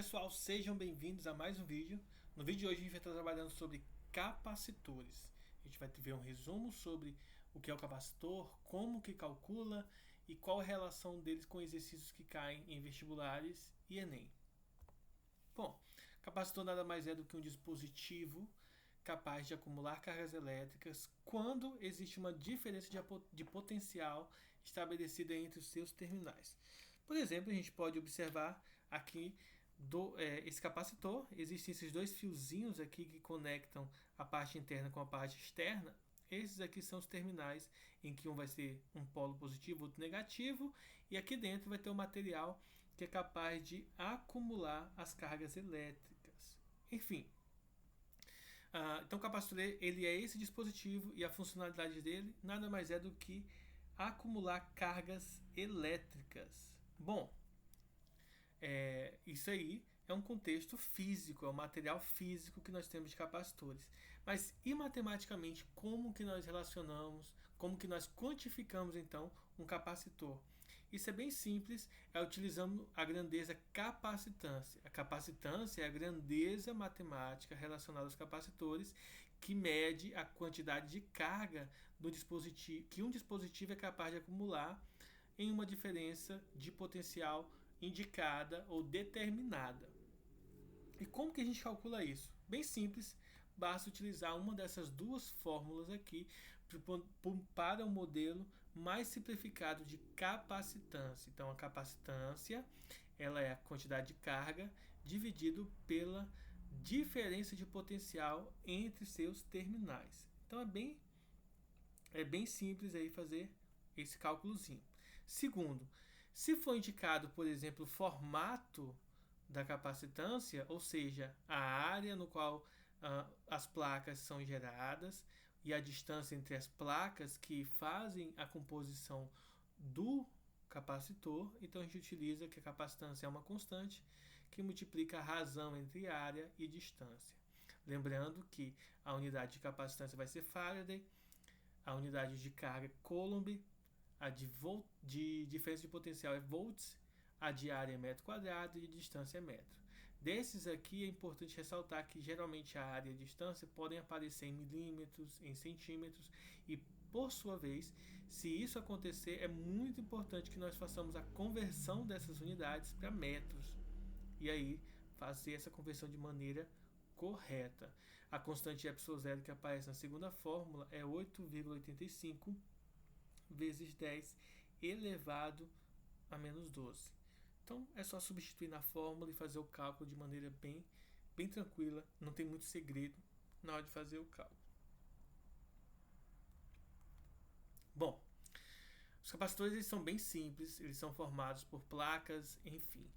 pessoal, sejam bem-vindos a mais um vídeo. No vídeo de hoje a gente vai estar trabalhando sobre capacitores. A gente vai ver um resumo sobre o que é o capacitor, como que calcula e qual a relação deles com exercícios que caem em vestibulares e Enem. Bom, capacitor nada mais é do que um dispositivo capaz de acumular cargas elétricas quando existe uma diferença de potencial estabelecida entre os seus terminais. Por exemplo, a gente pode observar aqui esse capacitor. Existem esses dois fiozinhos aqui que conectam a parte interna com a parte externa. Esses aqui são os terminais em que um vai ser um polo positivo, outro negativo, e aqui dentro vai ter um material que é capaz de acumular as cargas elétricas. Enfim, então o capacitor ele é esse dispositivo e a funcionalidade dele nada mais é do que acumular cargas elétricas. Bom, isso aí é um contexto físico, é um material físico que nós temos de capacitores. Mas e matematicamente, como que nós relacionamos, como que nós quantificamos então um capacitor? Isso é bem simples, é utilizando a grandeza capacitância. A capacitância é a grandeza matemática relacionada aos capacitores que mede a quantidade de carga do dispositivo, que um dispositivo é capaz de acumular em uma diferença de potencial indicada ou determinada. E como que a gente calcula isso? Bem simples, basta utilizar uma dessas duas fórmulas aqui para o modelo mais simplificado de capacitância. Então, a capacitância ela é a quantidade de carga dividido pela diferença de potencial entre seus terminais. Então, é bem simples aí fazer esse cálculozinho. Segundo, se for indicado, por exemplo, o formato da capacitância, ou seja, a área no qual as placas são geradas e a distância entre as placas que fazem a composição do capacitor, então a gente utiliza que a capacitância é uma constante que multiplica a razão entre área e distância. Lembrando que a unidade de capacitância vai ser Faraday, a unidade de carga é Coulomb, a de diferença de potencial é volts, a de área é metro quadrado e de distância é metro. Desses aqui é importante ressaltar que geralmente a área e a distância podem aparecer em milímetros, em centímetros e, por sua vez, se isso acontecer, é muito importante que nós façamos a conversão dessas unidades para metros e aí fazer essa conversão de maneira correta. A constante ε0 que aparece na segunda fórmula é 8,85 vezes 10 elevado a menos 12. Então é só substituir na fórmula e fazer o cálculo de maneira bem tranquila, não tem muito segredo na hora de fazer o cálculo. Bom, os capacitores eles são bem simples, eles são formados por placas, enfim.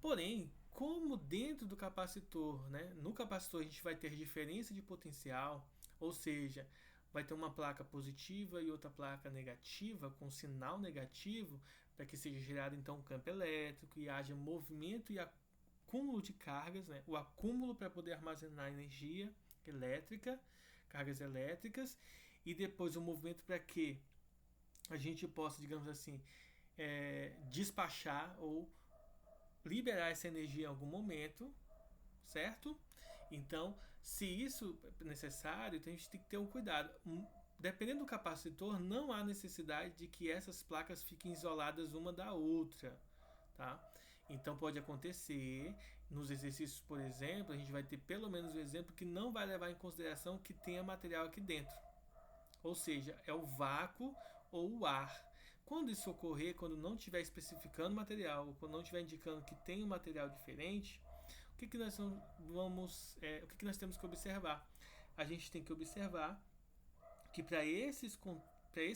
Porém, como dentro do capacitor, no capacitor a gente vai ter diferença de potencial, ou seja, vai ter uma placa positiva e outra placa negativa com sinal negativo para que seja gerado então um campo elétrico e haja movimento e acúmulo de cargas, o acúmulo para poder armazenar energia elétrica, cargas elétricas, e depois o movimento para que a gente possa, digamos assim, despachar ou liberar essa energia em algum momento, certo? Então, se isso é necessário, então a gente tem que ter um cuidado. Dependendo do capacitor, não há necessidade de que essas placas fiquem isoladas uma da outra, tá? Então pode acontecer nos exercícios, por exemplo, a gente vai ter pelo menos um exemplo que não vai levar em consideração que tenha material aqui dentro. Ou seja, é o vácuo ou o ar. Quando isso ocorrer, quando não estiver especificando material, ou quando não estiver indicando que tem um material diferente, o que nós temos que observar? A gente tem que observar que para esse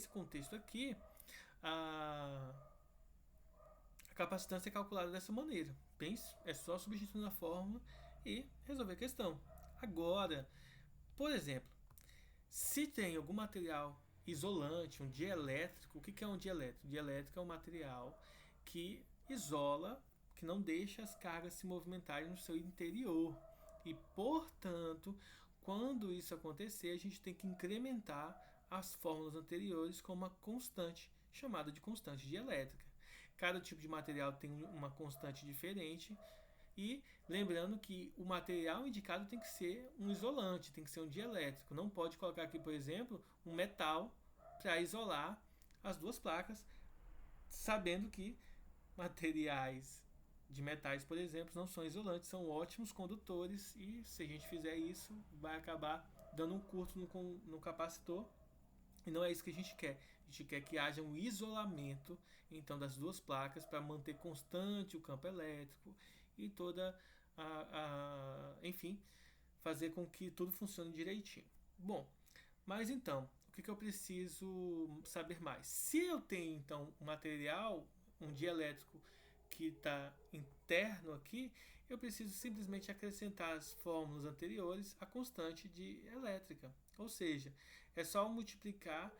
contexto aqui, a capacitância é calculada dessa maneira. É só substituir na fórmula e resolver a questão. Agora, por exemplo, se tem algum material isolante, um dielétrico, o que é um dielétrico? Dielétrico é um material que isola, que não deixa as cargas se movimentarem no seu interior. E, portanto, quando isso acontecer, a gente tem que incrementar as fórmulas anteriores com uma constante, chamada de constante dielétrica. Cada tipo de material tem uma constante diferente, E lembrando que o material indicado tem que ser um isolante, tem que ser um dielétrico. Não pode colocar aqui, por exemplo, um metal para isolar as duas placas, sabendo que materiais de metais, por exemplo, não são isolantes, são ótimos condutores e se a gente fizer isso, vai acabar dando um curto no capacitor e não é isso que a gente quer. A gente quer que haja um isolamento então das duas placas para manter constante o campo elétrico e toda enfim, fazer com que tudo funcione direitinho. Bom, mas então, o que eu preciso saber mais? Se eu tenho então um material, um dielétrico que está interno aqui, eu preciso simplesmente acrescentar as fórmulas anteriores à constante de elétrica. Ou seja, é só multiplicar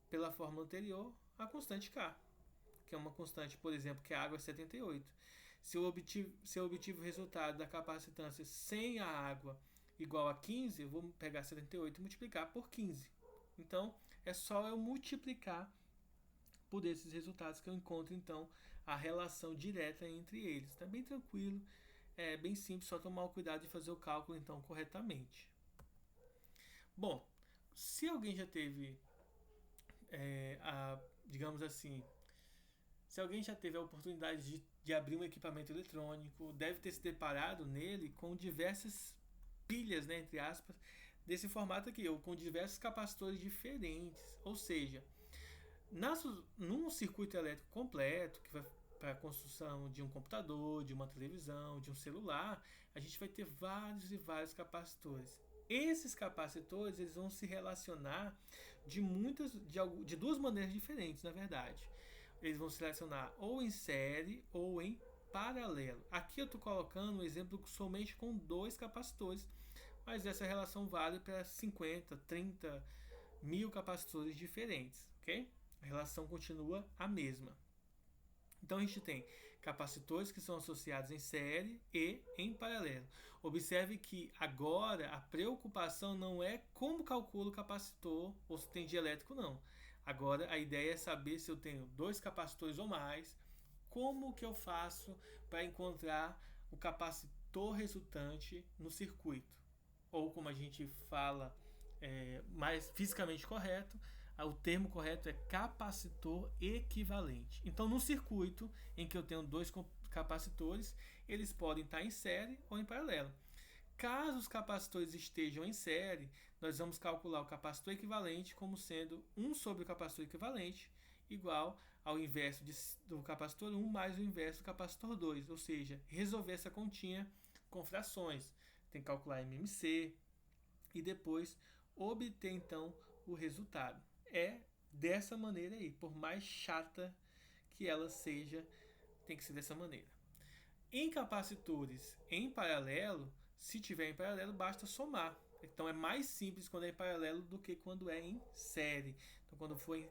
pela fórmula anterior a constante K, que é uma constante, por exemplo, que a água é 78. Se eu obtive o resultado da capacitância sem a água igual a 15, eu vou pegar 78 e multiplicar por 15. Então, é só eu multiplicar por esses resultados que eu encontro, então, a relação direta entre eles. Está bem tranquilo, é bem simples, só tomar o cuidado de fazer o cálculo, então, corretamente. Bom, se alguém já teve, digamos assim, se alguém já teve a oportunidade de abrir um equipamento eletrônico, deve ter se deparado nele com diversas pilhas, né, entre aspas, desse formato aqui, ou com diversos capacitores diferentes. Ou seja, num circuito elétrico completo, que vai para a construção de um computador, de uma televisão, de um celular, a gente vai ter vários e vários capacitores. Esses capacitores eles vão se relacionar de duas maneiras diferentes, na verdade. Eles vão se relacionar ou em série ou em paralelo. Aqui eu estou colocando um exemplo somente com 2 capacitores, mas essa relação vale para 50, 30 mil capacitores diferentes, ok? A relação continua a mesma. Então a gente tem capacitores que são associados em série e em paralelo. Observe que agora a preocupação não é como calculo o capacitor ou se tem dielétrico, não. Agora a ideia é saber se eu tenho 2 capacitores ou mais, como que eu faço para encontrar o capacitor resultante no circuito. Ou como a gente fala mais fisicamente correto, o termo correto é capacitor equivalente. Então, no circuito em que eu tenho 2 capacitores, eles podem estar em série ou em paralelo. Caso os capacitores estejam em série, nós vamos calcular o capacitor equivalente como sendo 1 sobre o capacitor equivalente igual ao inverso do capacitor 1 mais o inverso do capacitor 2, ou seja, resolver essa continha com frações. Tem que calcular MMC e depois obter então o resultado. É dessa maneira aí, por mais chata que ela seja, tem que ser dessa maneira. Em capacitores em paralelo, se tiver em paralelo, basta somar. Então é mais simples quando é em paralelo do que quando é em série. Então quando for em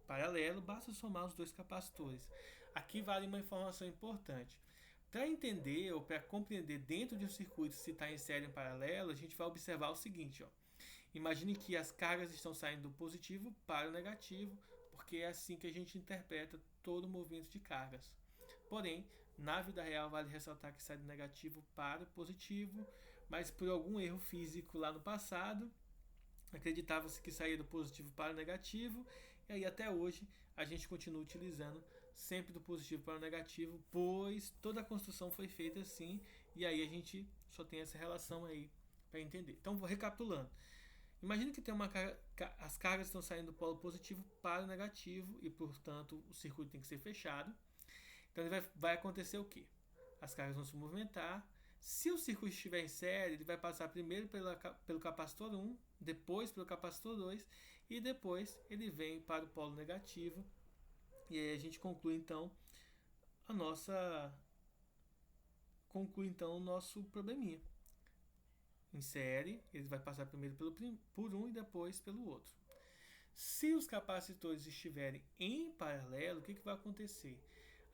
paralelo, basta somar os 2 capacitores. Aqui vale uma informação importante. Para entender ou para compreender dentro de um circuito se está em série ou em paralelo, a gente vai observar o seguinte, ó. Imagine que as cargas estão saindo do positivo para o negativo, porque é assim que a gente interpreta todo o movimento de cargas. Porém, na vida real vale ressaltar que sai do negativo para o positivo, mas por algum erro físico lá no passado, acreditava-se que saía do positivo para o negativo, e aí até hoje a gente continua utilizando sempre do positivo para o negativo, pois toda a construção foi feita assim, e aí a gente só tem essa relação aí para entender. Então, vou recapitulando. Imagine que tem as cargas estão saindo do polo positivo para o negativo e, portanto, o circuito tem que ser fechado. Então, vai acontecer o quê? As cargas vão se movimentar. Se o circuito estiver em série, ele vai passar primeiro pelo capacitor 1, depois pelo capacitor 2 e depois ele vem para o polo negativo. E aí a gente conclui então o nosso probleminha. Em série, ele vai passar primeiro por um e depois pelo outro. Se os capacitores estiverem em paralelo, o que vai acontecer?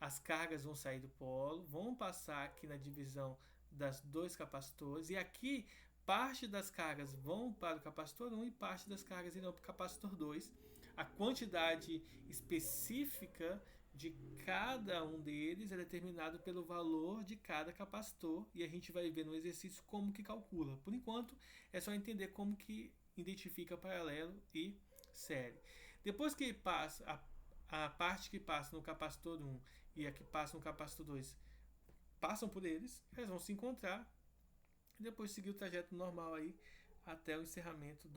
As cargas vão sair do polo, vão passar aqui na divisão das 2 capacitores, e aqui parte das cargas vão para o capacitor 1 e parte das cargas irão para o capacitor 2. A quantidade específica de cada um deles é determinado pelo valor de cada capacitor e a gente vai ver no exercício como que calcula. Por enquanto, é só entender como que identifica paralelo e série. Depois que passa a parte que passa no capacitor 1 e a que passa no capacitor 2 passam por eles vão se encontrar e depois seguir o trajeto normal aí até o encerramento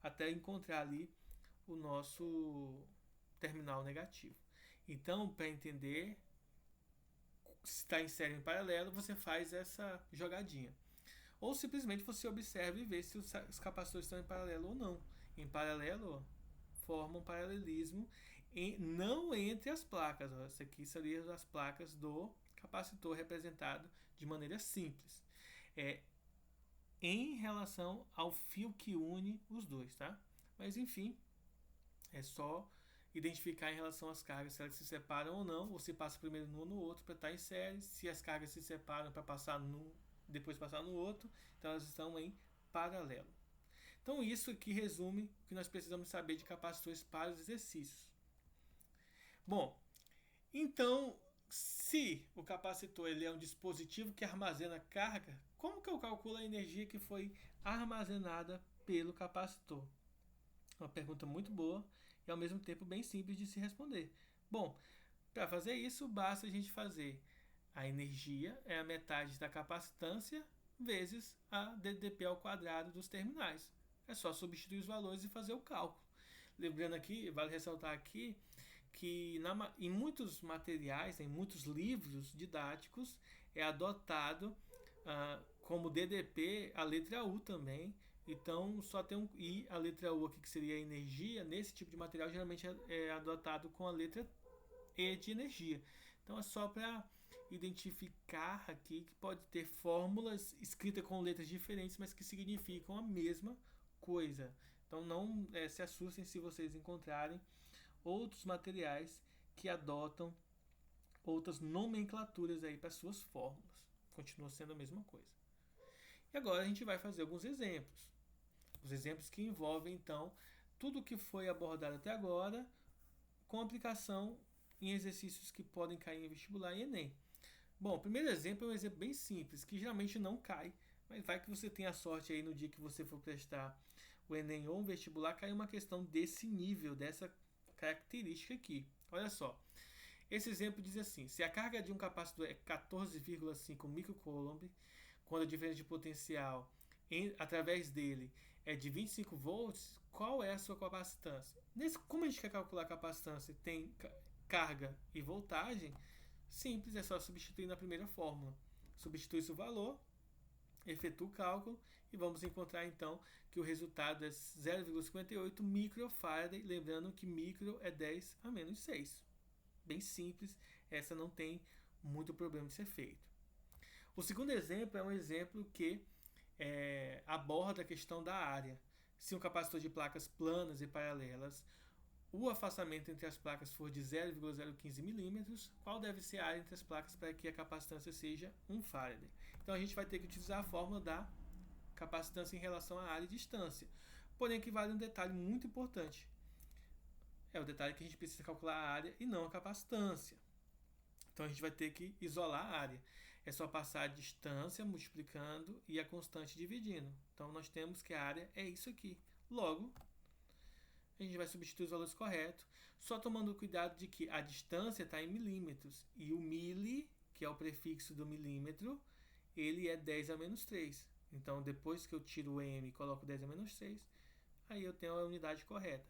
até encontrar ali o nosso terminal negativo. Então, para entender se está em série ou em paralelo, você faz essa jogadinha. Ou simplesmente você observa e vê se os capacitores estão em paralelo ou não. Em paralelo, formam um paralelismo não entre as placas. Essa aqui seriam as placas do capacitor representado de maneira simples. Em relação ao fio que une os dois, tá? Mas enfim, é só identificar em relação às cargas se elas se separam ou não, ou se passa primeiro no outro para estar em série, se as cargas se separam para passar depois passar no outro, então elas estão em paralelo. Então isso aqui resume o que nós precisamos saber de capacitores para os exercícios. Bom, então se o capacitor ele é um dispositivo que armazena carga, como que eu calculo a energia que foi armazenada pelo capacitor? Uma pergunta muito boa e ao mesmo tempo bem simples de se responder. Bom, para fazer isso basta a gente fazer a energia é a metade da capacitância vezes a DDP ao quadrado dos terminais. É só substituir os valores e fazer o cálculo. Lembrando aqui, vale ressaltar aqui que em muitos materiais, em muitos livros didáticos, é adotado como DDP a letra U também. Então, só tem e a letra U aqui, que seria a energia, nesse tipo de material, geralmente é adotado com a letra E de energia. Então, é só para identificar aqui que pode ter fórmulas escritas com letras diferentes, mas que significam a mesma coisa. Então, não se assustem se vocês encontrarem outros materiais que adotam outras nomenclaturas aí para suas fórmulas. Continua sendo a mesma coisa. E agora a gente vai fazer alguns exemplos. Os exemplos que envolvem, então, tudo que foi abordado até agora com aplicação em exercícios que podem cair em vestibular e Enem. Bom, o primeiro exemplo é um exemplo bem simples, que geralmente não cai, mas vai que você tenha sorte aí no dia que você for prestar o Enem ou um vestibular, cai uma questão desse nível, dessa característica aqui. Olha só, esse exemplo diz assim: se a carga de um capacitor é 14,5 microcoulomb, quando a diferença de potencial através dele é de 25 volts, qual é a sua capacitância? Como a gente quer calcular a capacitância? Tem carga e voltagem? Simples, é só substituir na primeira fórmula. Substitui-se o valor, efetua o cálculo e vamos encontrar então que o resultado é 0,58 microfarad, lembrando que micro é 10 a menos 6. Bem simples, essa não tem muito problema de ser feito. O segundo exemplo é um exemplo que aborda a questão da área. Se um capacitor de placas planas e paralelas, o afastamento entre as placas for de 0,015 milímetros, qual deve ser a área entre as placas para que a capacitância seja 1 farad? Então a gente vai ter que utilizar a fórmula da capacitância em relação à área e distância. Porém, aqui vale um detalhe muito importante. É o detalhe que a gente precisa calcular a área e não a capacitância. Então a gente vai ter que isolar a área. É só passar a distância multiplicando e a constante dividindo. Então nós temos que a área é isso aqui. Logo, a gente vai substituir os valores corretos, só tomando cuidado de que a distância está em milímetros e o mili, que é o prefixo do milímetro, ele é 10 a menos 3. Então, depois que eu tiro o m e coloco 10 a menos 6, aí eu tenho a unidade correta.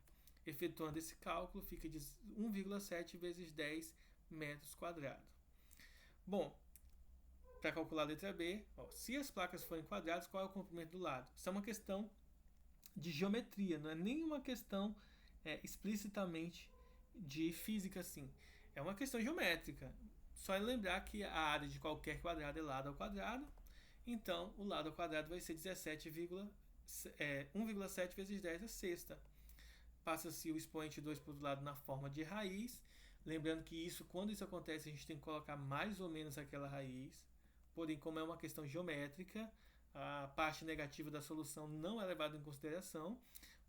Efetuando esse cálculo, fica de 1,7 vezes 10 metros quadrados. Bom, para calcular a letra B, se as placas forem quadradas, qual é o comprimento do lado? Isso é uma questão de geometria, não é nenhuma questão explicitamente de física assim. É uma questão geométrica. Só é lembrar que a área de qualquer quadrado é lado ao quadrado, então o lado ao quadrado vai ser 1,7 vezes 10 a sexta. Passa-se o expoente 2 para o lado na forma de raiz. Lembrando que quando isso acontece, a gente tem que colocar mais ou menos aquela raiz. Porém, como é uma questão geométrica, a parte negativa da solução não é levada em consideração.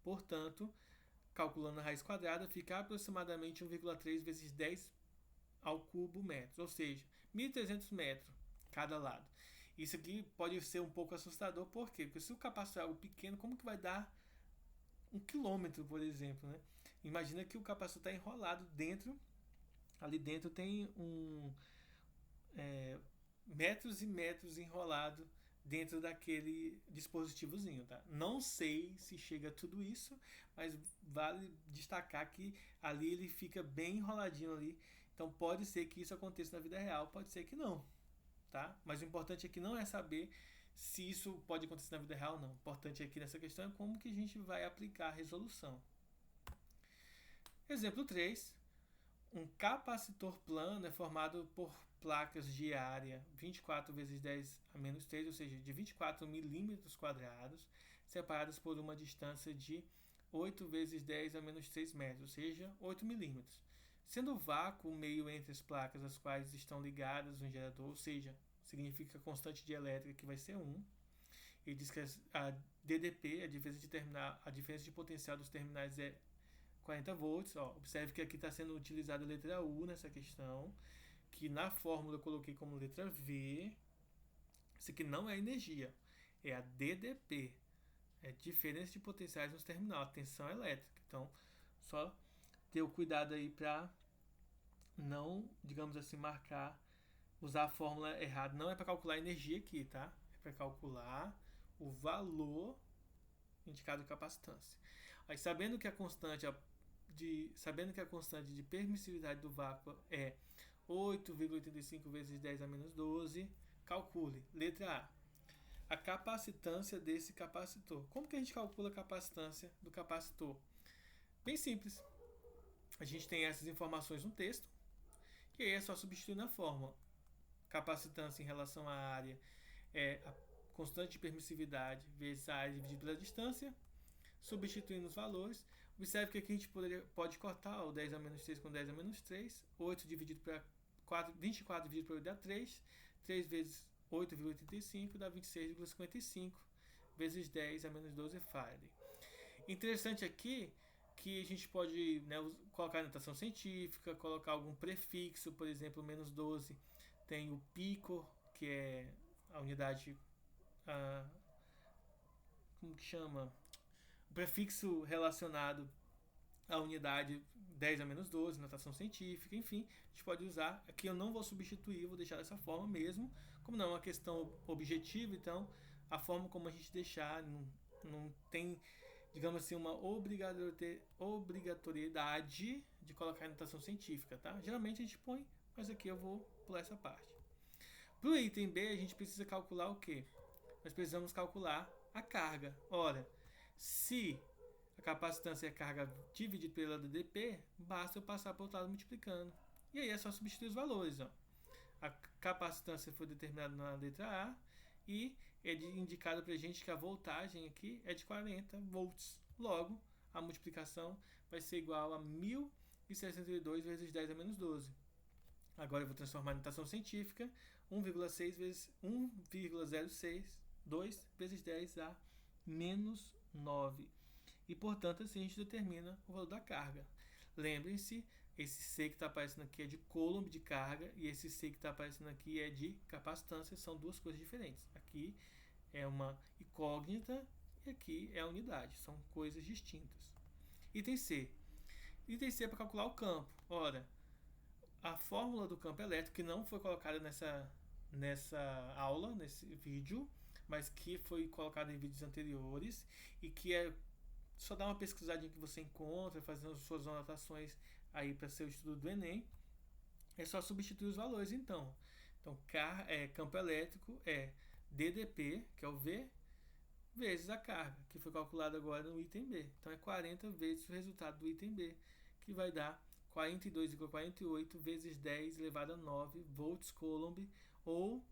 Portanto, calculando a raiz quadrada, fica aproximadamente 1,3 vezes 10 ao cubo metros, ou seja, 1.300 metros cada lado. Isso aqui pode ser um pouco assustador, por quê? Porque se o capacitor é algo pequeno, como que vai dar 1 quilômetro, por exemplo, né? Imagina que o capacitor está enrolado dentro, ali dentro tem metros e metros enrolado dentro daquele dispositivozinho, tá? Não sei se chega a tudo isso, mas vale destacar que ali ele fica bem enroladinho ali. Então pode ser que isso aconteça na vida real, pode ser que não, tá? Mas o importante aqui não é saber se isso pode acontecer na vida real ou não. O importante aqui nessa questão é como que a gente vai aplicar a resolução. Exemplo 3. Um capacitor plano é formado por placas de área 24 vezes 10 a menos 3, ou seja, de 24 milímetros quadrados, separadas por uma distância de 8 vezes 10 a menos 3 metros, ou seja, 8 milímetros. Sendo o vácuo o meio entre as placas as quais estão ligadas no gerador, ou seja, significa a constante de elétrica que vai ser 1. Ele diz que a DDP, a diferença de potencial dos terminais é 40 volts. Ó, observe que aqui está sendo utilizada a letra U nessa questão, que na fórmula eu coloquei como letra V. Isso aqui não é energia, é a DDP, é diferença de potenciais nos terminais, tensão elétrica. Então, só ter o cuidado aí para não, digamos assim, usar a fórmula errada. Não é para calcular a energia aqui, tá? É para calcular o valor indicado de capacitância. Aí, sabendo que a constante de permissividade do vácuo é 8,85 vezes 10 a menos 12, calcule. Letra A. A capacitância desse capacitor. Como que a gente calcula a capacitância do capacitor? Bem simples. A gente tem essas informações no texto, e aí é só substituir na fórmula. Capacitância em relação à área é a constante de permissividade vezes a área dividido pela distância, substituindo os valores. Observe que aqui a gente pode cortar o 10 a menos 3 com 10 a menos 3, 8 dividido por 24 dividido por 8 dá 3, 3 vezes 8,85 dá 26,55, vezes 10 a menos 12 Faraday. Interessante aqui que a gente pode, né, colocar a notação científica, colocar algum prefixo, por exemplo, menos 12 tem o pico, que é a unidade, como que chama? O prefixo relacionado à unidade 10 a menos 12, notação científica, enfim, a gente pode usar. Aqui eu não vou substituir, vou deixar dessa forma mesmo, como não é uma questão objetiva, então a forma como a gente deixar não tem, digamos assim, uma obrigatoriedade de colocar a notação científica, tá? Geralmente a gente põe, mas aqui eu vou pular essa parte. Para o item B, a gente precisa calcular o quê? Nós precisamos calcular a carga. Ora, se a capacitância é a carga dividida pela DDP, basta eu passar para o outro lado multiplicando. E aí é só substituir os valores. Ó. A capacitância foi determinada na letra A e é indicado para a gente que a voltagem aqui é de 40 volts. Logo, a multiplicação vai ser igual a 1062 vezes 10 a menos 12. Agora eu vou transformar em notação científica, 1,06 vezes 1,062 vezes 10 a menos 9. E, portanto, assim a gente determina o valor da carga. Lembrem-se, esse C que está aparecendo aqui é de Coulomb de carga e esse C que está aparecendo aqui é de capacitância. São duas coisas diferentes. Aqui é uma incógnita e aqui é a unidade. São coisas distintas. Item C. Item C é para calcular o campo. Ora, a fórmula do campo elétrico, que não foi colocada nessa aula, nesse vídeo, mas que foi colocada em vídeos anteriores e que é só dar uma pesquisadinha que você encontra, fazendo suas anotações aí para seu estudo do Enem. É só substituir os valores, então. Então, campo elétrico é DDP, que é o V, vezes a carga, que foi calculada agora no item B. Então, é 40 vezes o resultado do item B, que vai dar 42,48 vezes 10 elevado a 9 volts Coulomb, ou,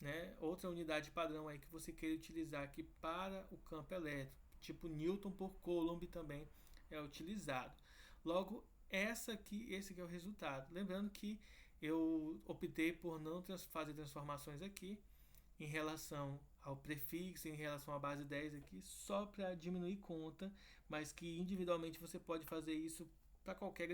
né, outra unidade padrão aí que você queira utilizar aqui para o campo elétrico, tipo Newton por Coulomb também é utilizado. Logo, esse aqui é o resultado. Lembrando que eu optei por não fazer transformações aqui em relação ao prefixo, em relação à base 10 aqui, só para diminuir conta, mas que individualmente você pode fazer isso para qualquer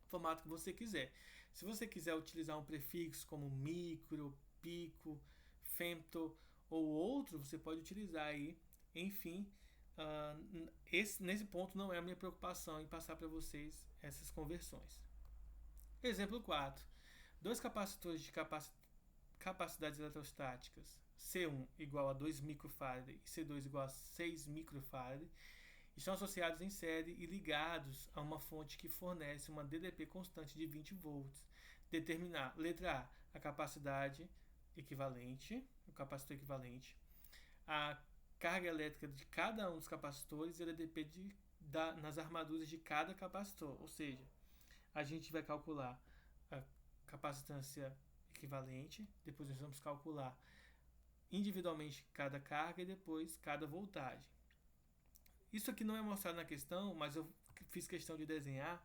formato que você quiser. Se você quiser utilizar um prefixo como micro, pico, femto ou outro, você pode utilizar aí. Enfim, nesse ponto não é a minha preocupação em passar para vocês essas conversões. Exemplo 4. Dois capacitores de capacidades eletrostáticas C1 igual a 2 microfarad e C2 igual a 6 microfarad estão associados em série e ligados a uma fonte que fornece uma DDP constante de 20 volts. Determinar, letra A capacidade equivalente, o capacitor equivalente, a carga elétrica de cada um dos capacitores e a DDP nas armaduras de cada capacitor. Ou seja, a gente vai calcular a capacitância equivalente, depois nós vamos calcular individualmente cada carga e depois cada voltagem. Isso aqui não é mostrado na questão, mas eu fiz questão de desenhar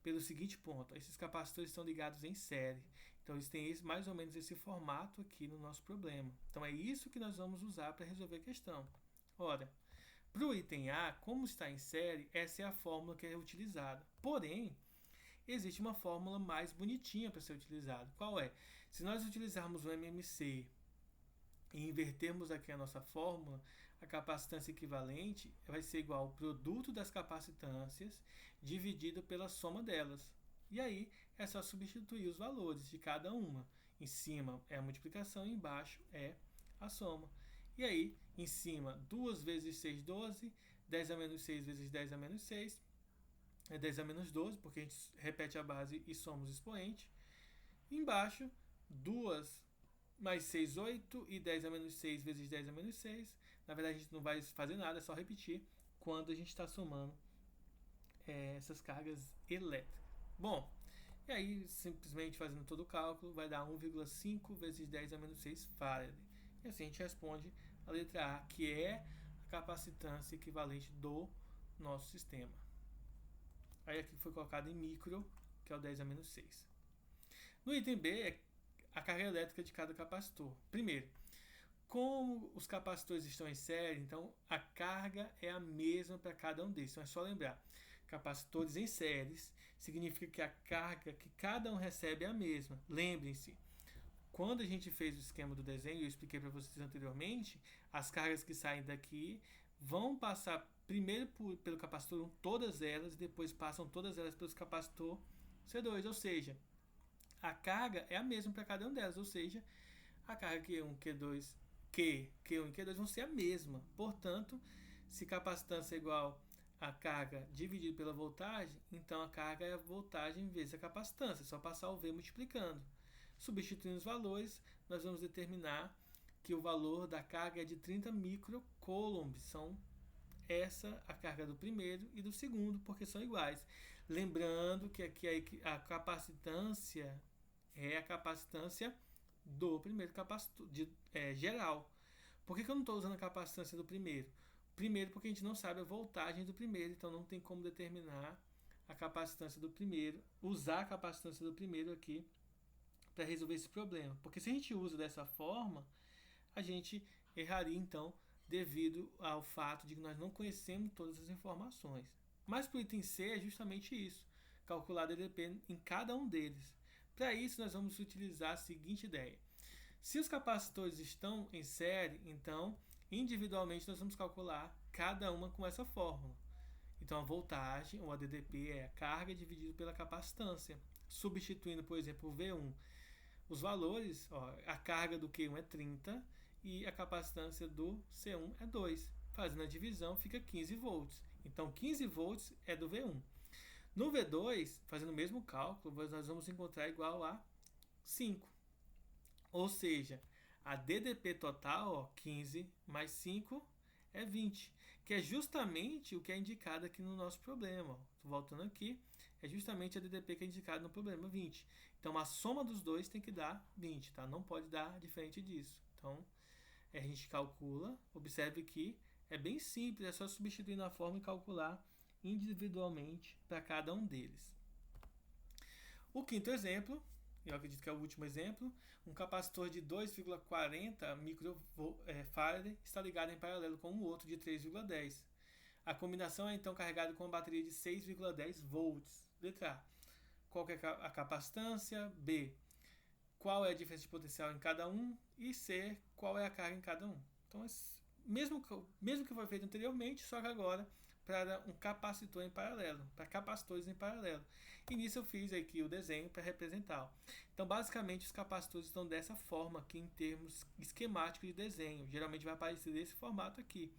pelo seguinte ponto. Esses capacitores estão ligados em série. Então eles têm mais ou menos esse formato aqui no nosso problema. Então é isso que nós vamos usar para resolver a questão. Ora, para o item A, como está em série, essa é a fórmula que é utilizada. Porém, existe uma fórmula mais bonitinha para ser utilizada. Qual é? Se nós utilizarmos o MMC e invertermos aqui a nossa fórmula, a capacitância equivalente vai ser igual ao produto das capacitâncias dividido pela soma delas. E aí é só substituir os valores de cada uma. Em cima é a multiplicação e embaixo é a soma. E aí, em cima, 2 vezes 6, 12, 10 a menos 6 vezes 10 a menos 6, é 10 a menos 12, porque a gente repete a base e somos expoente. Embaixo, 2 mais 6, 8, e 10 a menos 6 vezes 10 a menos 6. Na verdade, a gente não vai fazer nada, é só repetir quando a gente está somando essas cargas elétricas. Bom, e aí, simplesmente fazendo todo o cálculo, vai dar 1,5 vezes 10 a menos 6 farad. E assim a gente responde a letra A, que é a capacitância equivalente do nosso sistema. Aí aqui foi colocado em micro, que é o 10 a menos 6. No item B é a carga elétrica de cada capacitor. Primeiro, como os capacitores estão em série, então a carga é a mesma para cada um deles. Então é só lembrar, capacitores em séries significa que a carga que cada um recebe é a mesma. Lembrem-se, quando a gente fez o esquema do desenho, eu expliquei para vocês anteriormente, as cargas que saem daqui vão passar primeiro pelo capacitor 1, todas elas, e depois passam todas elas pelo capacitor C2, ou seja, a carga é a mesma para cada um delas, ou seja, a carga Q1, Q2, Q1 e Q2 vão ser a mesma. Portanto, se capacitância é igual a carga dividido pela voltagem, então a carga é a voltagem vezes a capacitância, é só passar o V multiplicando. Substituindo os valores, nós vamos determinar que o valor da carga é de 30 microcoulombs. São essa a carga do primeiro e do segundo, porque são iguais. Lembrando que aqui a capacitância é a capacitância do primeiro capacitor geral. Por que eu não estou usando a capacitância do primeiro? Primeiro, porque a gente não sabe a voltagem do primeiro, então não tem como determinar a capacitância do primeiro, usar a capacitância do primeiro aqui para resolver esse problema. Porque se a gente usa dessa forma, a gente erraria então devido ao fato de que nós não conhecemos todas as informações. Mas para o item C é justamente isso, calcular a DDP em cada um deles. Para isso nós vamos utilizar a seguinte ideia. Se os capacitores estão em série, então individualmente nós vamos calcular cada uma com essa fórmula. Então a voltagem, ou a DDP, é a carga dividido pela capacitância. Substituindo, por exemplo, o V1. Os valores, a carga do Q1 é 30 e a capacitância do C1 é 2. Fazendo a divisão, fica 15 volts. Então 15 volts é do V1. No V2, fazendo o mesmo cálculo, nós vamos encontrar igual a 5. Ou seja, a DDP total, 15 mais 5 é 20, que é justamente o que é indicado aqui no nosso problema. Estou voltando aqui, é justamente a DDP que é indicada no problema, 20. Então a soma dos dois tem que dar 20, tá? Não pode dar diferente disso. Então a gente calcula, observe que é bem simples, é só substituir na forma e calcular individualmente para cada um deles. O quinto exemplo, eu acredito que é o último exemplo, um capacitor de 2,40 microfarad está ligado em paralelo com o outro de 3,10. A combinação é então carregada com uma bateria de 6,10 volts. Letra A. qual que é a capacitância, B, qual é a diferença de potencial em cada um, e C, qual é a carga em cada um. Então, mesmo que foi feito anteriormente, só que agora para um capacitor em paralelo, para capacitores em paralelo. E nisso eu fiz aqui o desenho para representar. Então, basicamente, os capacitores estão dessa forma aqui em termos esquemáticos de desenho. Geralmente vai aparecer desse formato aqui.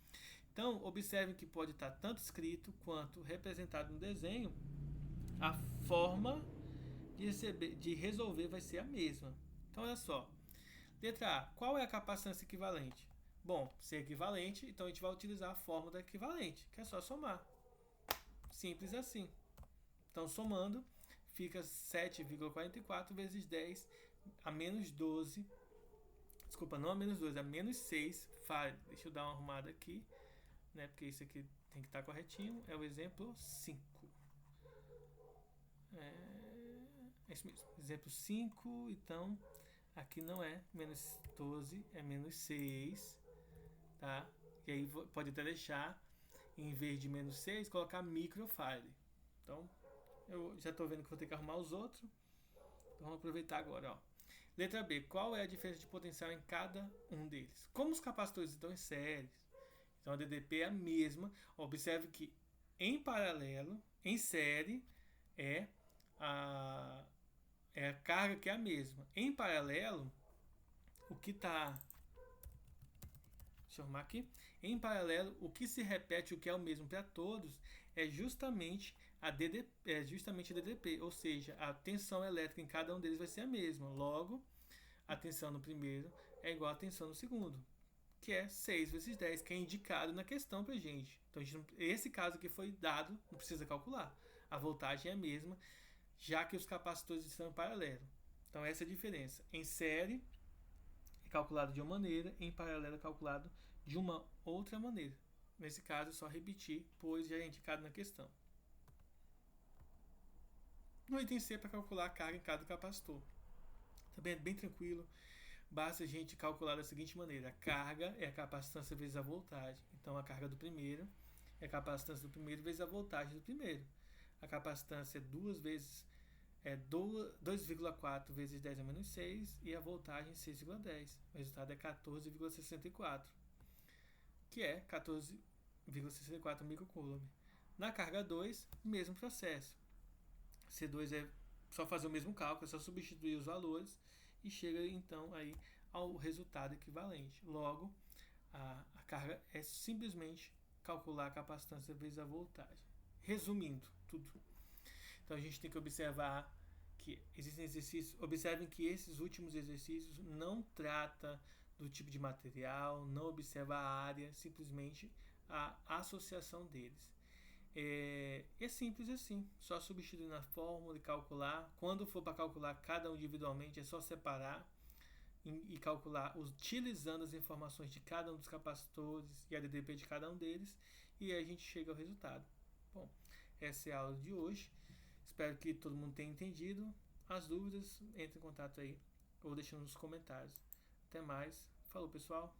Então, observem que pode estar tanto escrito quanto representado no desenho. A forma de resolver vai ser a mesma. Então, olha só. Letra A. Qual é a capacitância equivalente? Bom, se é equivalente, então a gente vai utilizar a fórmula da equivalente, que é só somar. Simples assim. Então, somando, fica 7,44 vezes 10 a menos 12. Desculpa, não a menos 12, a menos 6. Deixa eu dar uma arrumada aqui, né? Porque isso aqui tem que estar corretinho. É o exemplo 5. É isso mesmo. Exemplo 5, então, aqui não é menos 12, é menos 6. Tá? E aí pode até deixar, em vez de menos 6, colocar microfile. Então, eu já estou vendo que vou ter que arrumar os outros. Então, vamos aproveitar agora. Ó. Letra B. Qual é a diferença de potencial em cada um deles? Como os capacitores estão em séries, então a DDP é a mesma. Observe que em paralelo, em série, é a carga que é a mesma. Em paralelo, o que está... Deixa eu arrumar aqui. Em paralelo, o que se repete, o que é o mesmo para todos, é justamente a DDP, ou seja, a tensão elétrica em cada um deles vai ser a mesma. Logo, a tensão no primeiro é igual à tensão no segundo, que é 6 vezes 10, que é indicado na questão para gente. Então, esse caso aqui foi dado, não precisa calcular. A voltagem é a mesma, já que os capacitores estão em paralelo. Então, essa é a diferença. Em série, é calculado de uma maneira, em paralelo é calculado de uma outra maneira. Nesse caso, é só repetir, pois já é indicado na questão. No item C, para calcular a carga em cada capacitor. Também é bem tranquilo. Basta a gente calcular da seguinte maneira. A carga é a capacitância vezes a voltagem. Então, a carga do primeiro é a capacitância do primeiro vezes a voltagem do primeiro. A capacitância é 2,4 vezes 10 a menos 6 e a voltagem 6,10. O resultado é 14,64, que é 14,64 microcoulomb. Na carga 2, mesmo processo. C2 é só fazer o mesmo cálculo, é só substituir os valores e chega então aí ao resultado equivalente. Logo, a carga é simplesmente calcular a capacitância vezes a voltagem. Resumindo tudo. Então a gente tem que observar que existem exercícios. Observem que esses últimos exercícios não trata do tipo de material, não observa a área, simplesmente a associação deles. É simples assim, só substituir na fórmula e calcular. Quando for para calcular cada um individualmente, é só separar e calcular utilizando as informações de cada um dos capacitores e a DDP de cada um deles, e aí a gente chega ao resultado. Bom, essa é a aula de hoje. Espero que todo mundo tenha entendido. As dúvidas, entre em contato aí ou deixando nos comentários. Até mais. Falou, pessoal.